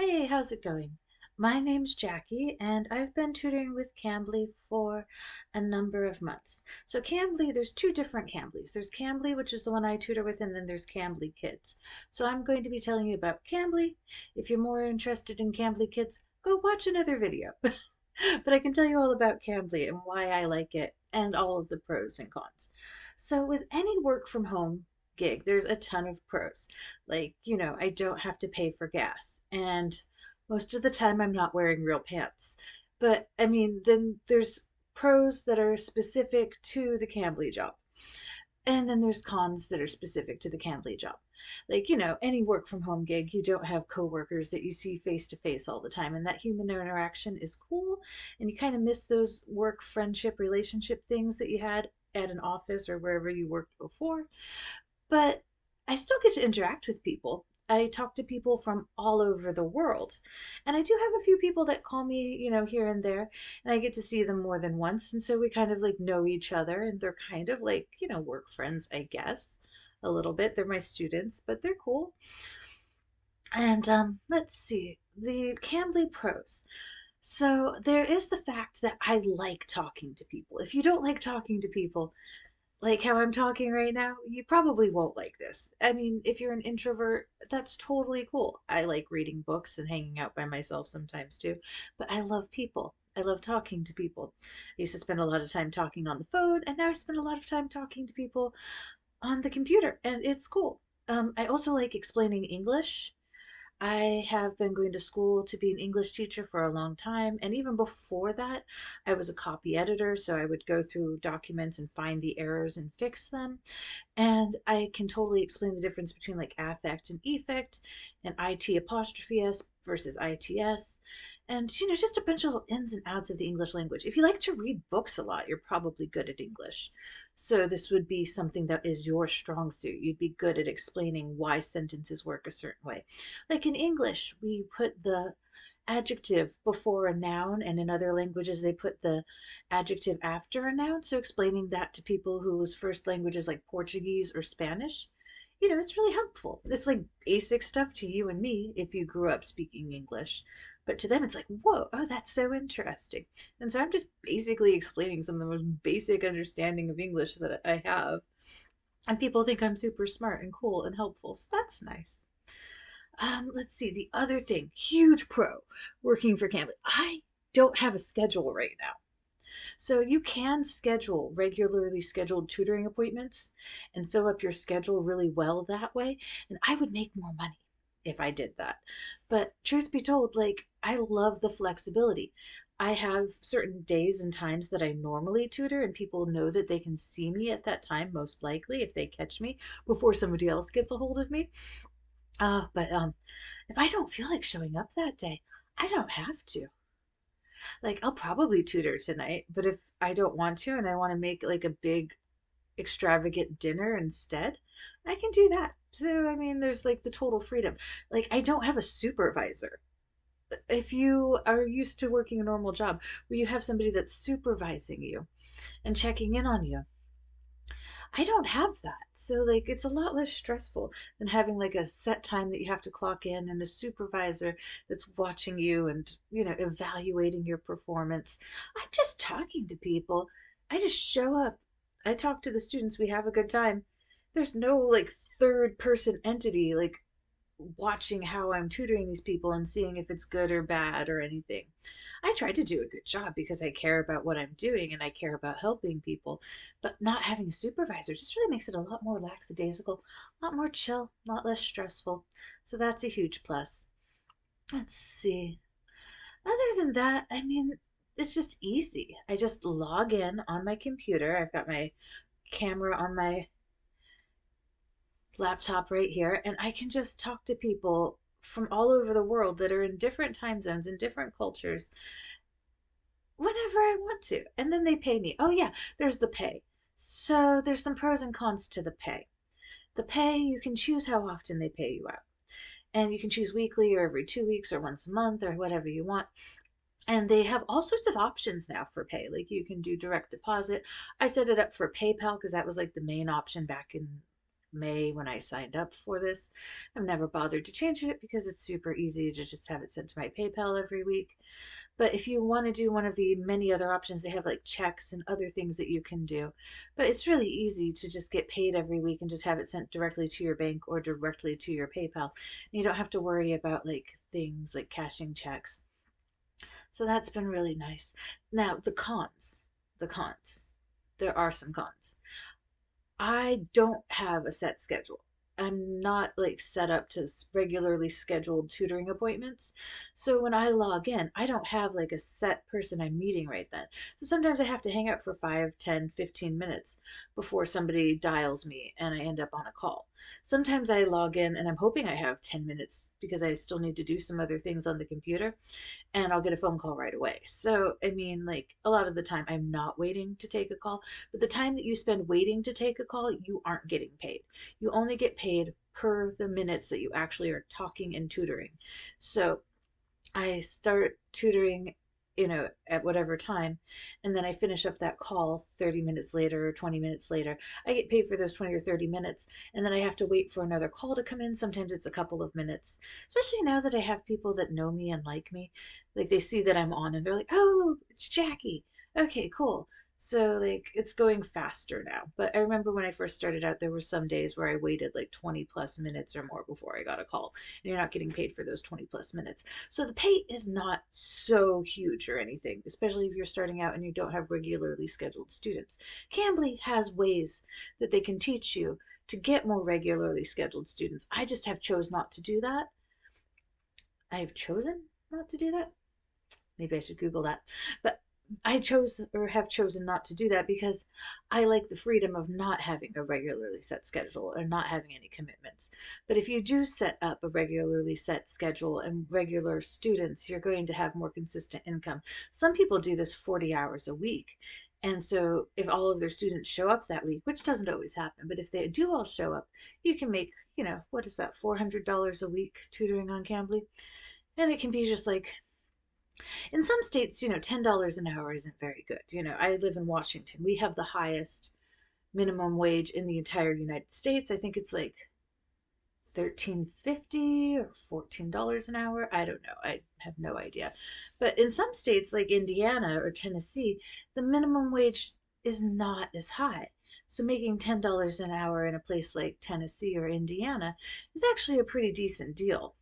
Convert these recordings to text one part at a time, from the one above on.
Hey, how's it going? My name's Jackie, and I've been tutoring with Cambly for a number of months. So Cambly, there's two different Camblys. There's Cambly, which is the one I tutor with, and then there's Cambly Kids. So I'm going to be telling you about Cambly. If you're more interested in Cambly Kids, go watch another video. But I can tell you all about Cambly and why I like it and all of the pros and cons. So with any work from home gig, there's a ton of pros. Like, I don't have to pay for gas. And most of the time I'm not wearing real pants. But I mean, then there's pros that are specific to the Cambly job. And then there's cons that are specific to the Cambly job. Like, any work from home gig, you don't have coworkers that you see face to face all the time. And that human interaction is cool. And you kind of miss those work, friendship, relationship things that you had at an office or wherever you worked before. But I still get to interact with people. I talk to people from all over the world. And I do have a few people that call me, here and there, and I get to see them more than once. And so we kind of like know each other, and they're kind of like, work friends, I guess, a little bit. They're my students, but they're cool. And let's see, the Cambly pros. So there is the fact that I like talking to people. If you don't like talking to people, like how I'm talking right now, you probably won't like this. I mean, if you're an introvert, that's totally cool. I like reading books and hanging out by myself sometimes too, but I love people. I love talking to people. I used to spend a lot of time talking on the phone, and now I spend a lot of time talking to people on the computer, and it's cool. I also like explaining English. I have been going to school to be an English teacher for a long time. And even before that, I was a copy editor. So I would go through documents and find the errors and fix them. And I can totally explain the difference between like affect and effect and IT apostrophe S versus ITS. And, just a bunch of ins and outs of the English language. If you like to read books a lot, you're probably good at English. So this would be something that is your strong suit. You'd be good at explaining why sentences work a certain way. Like in English, we put the adjective before a noun, and in other languages, they put the adjective after a noun. So explaining that to people whose first language is like Portuguese or Spanish, it's really helpful. It's like basic stuff to you and me if you grew up speaking English. But to them, it's like, whoa, oh, that's so interesting. And so I'm just basically explaining some of the most basic understanding of English that I have. And people think I'm super smart and cool and helpful. So that's nice. Let's see, the other thing, huge pro working for Cambly. I don't have a schedule right now. So you can schedule regularly scheduled tutoring appointments and fill up your schedule really well that way. And I would make more money if I did that. But truth be told, like I love the flexibility. I have certain days and times that I normally tutor, and people know that they can see me at that time, most likely, if they catch me before somebody else gets a hold of me. But if I don't feel like showing up that day, I don't have to. Like, I'll probably tutor tonight, but if I don't want to and I want to make like a big extravagant dinner instead, I can do that. So, I mean, there's like the total freedom. Like, I don't have a supervisor. If you are used to working a normal job where you have somebody that's supervising you and checking in on you, I don't have that. So like it's a lot less stressful than having like a set time that you have to clock in and a supervisor that's watching you and, evaluating your performance. I'm just talking to people. I just show up. I talk to the students, we have a good time. There's no like third person entity like watching how I'm tutoring these people and seeing if it's good or bad or anything. I try to do a good job because I care about what I'm doing and I care about helping people, but not having a supervisor just really makes it a lot more lackadaisical, a lot more chill, a lot less stressful. So that's a huge plus. Let's see. Other than that, I mean, it's just easy. I just log in on my computer. I've got my camera on my laptop right here, and I can just talk to people from all over the world that are in different time zones and different cultures whenever I want to. And then they pay me. Oh, yeah, there's the pay. So there's some pros and cons to the pay. The pay, you can choose how often they pay you out. And you can choose weekly or every 2 weeks or once a month or whatever you want. And they have all sorts of options now for pay. Like you can do direct deposit. I set it up for PayPal because that was like the main option back in May when I signed up for this. I've never bothered to change it because it's super easy to just have it sent to my PayPal every week. But if you want to do one of the many other options, they have like checks and other things that you can do. But it's really easy to just get paid every week and just have it sent directly to your bank or directly to your PayPal. And you don't have to worry about like things like cashing checks. So that's been really nice. Now, the cons. There are some cons. I don't have a set schedule. I'm not like set up to regularly scheduled tutoring appointments. So when I log in, I don't have like a set person I'm meeting right then. So sometimes I have to hang out for 5, 10, 15 minutes before somebody dials me and I end up on a call. Sometimes I log in and I'm hoping I have 10 minutes because I still need to do some other things on the computer and I'll get a phone call right away. So, I mean, like a lot of the time, I'm not waiting to take a call, but the time that you spend waiting to take a call, you aren't getting paid. You only get paid per the minutes that you actually are talking and tutoring. So, I start tutoring, at whatever time, and then I finish up that call 30 minutes later or 20 minutes later. I get paid for those 20 or 30 minutes, and then I have to wait for another call to come in. Sometimes it's a couple of minutes, especially now that I have people that know me and like me. Like they see that I'm on and they're like, oh, it's Jackie. Okay, cool. So like it's going faster now. But I remember when I first started out, there were some days where I waited like 20 plus minutes or more before I got a call. And you're not getting paid for those 20 plus minutes. So the pay is not so huge or anything, especially if you're starting out and you don't have regularly scheduled students. Cambly has ways that they can teach you to get more regularly scheduled students. I just have chose not to do that. I have chosen not to do that. Maybe I should Google that. But I chose or have chosen not to do that because I like the freedom of not having a regularly set schedule or not having any commitments. But if you do set up a regularly set schedule and regular students, you're going to have more consistent income. Some people do this 40 hours a week. And so if all of their students show up that week, which doesn't always happen, but if they do all show up, you can make, what is that, $400 a week tutoring on Cambly? And it can be just like in some states, $10 an hour isn't very good. I live in Washington. We have the highest minimum wage in the entire United States. I think it's like 13.50 or $14 an hour. I don't know. I have no idea. But in some states like Indiana or Tennessee, the minimum wage is not as high. So making $10 an hour in a place like Tennessee or Indiana is actually a pretty decent deal.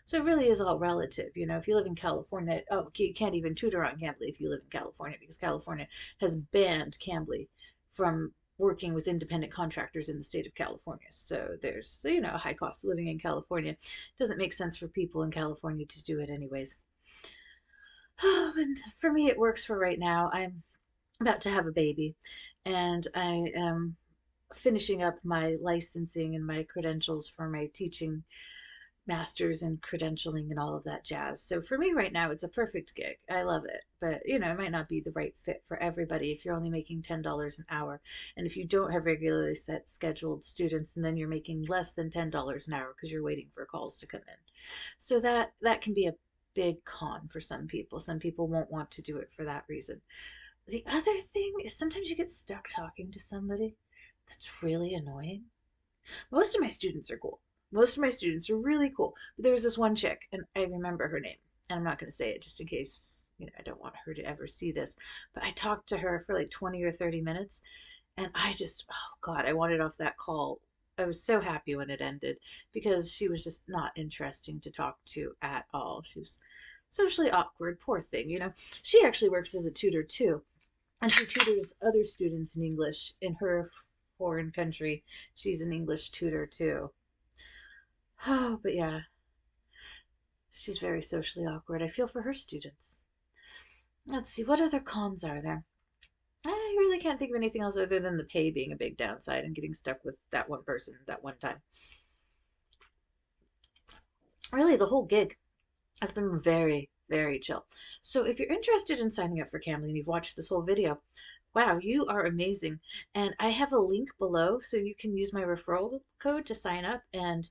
So it really is all relative. If you live in California, oh, you can't even tutor on Cambly if you live in California because California has banned Cambly from working with independent contractors in the state of California. So there's, a high cost of living in California. It doesn't make sense for people in California to do it anyways. Oh, and for me, it works for right now. I'm about to have a baby and I am finishing up my licensing and my credentials for my teaching masters and credentialing and all of that jazz. So for me right now, it's a perfect gig. I love it. But, it might not be the right fit for everybody if you're only making $10 an hour. And if you don't have regularly set scheduled students, and then you're making less than $10 an hour because you're waiting for calls to come in. So that can be a big con for some people. Some people won't want to do it for that reason. The other thing is sometimes you get stuck talking to somebody that's really annoying. Most of my students are cool. Most of my students are really cool. But there was this one chick, and I remember her name. And I'm not going to say it just in case, I don't want her to ever see this. But I talked to her for like 20 or 30 minutes. And oh God, I wanted off that call. I was so happy when it ended because she was just not interesting to talk to at all. She was socially awkward. Poor thing, She actually works as a tutor too. And she tutors other students in English in her foreign country. She's an English tutor too. Oh, but yeah, she's very socially awkward. I feel for her students. Let's see, what other cons are there? I really can't think of anything else other than the pay being a big downside and getting stuck with that one person that one time. Really, the whole gig has been very, very chill. So if you're interested in signing up for Cambly and you've watched this whole video, wow, you are amazing. And I have a link below so you can use my referral code to sign up. And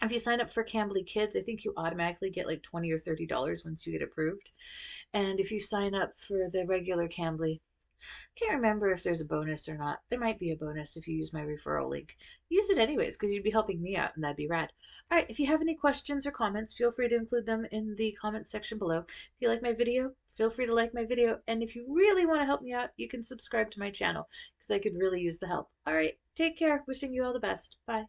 if you sign up for Cambly Kids, I think you automatically get like $20 or $30 once you get approved. And if you sign up for the regular Cambly, Can't remember if there's a bonus or not. There might be a bonus if you use my referral link. Use it anyways because you'd be helping me out and that'd be rad. All right, if you have any questions or comments, feel free to include them in the comment section below. If you like my video, feel free to like my video. And if you really want to help me out, you can subscribe to my channel because I could really use the help. All right, take care. Wishing you all the best. Bye.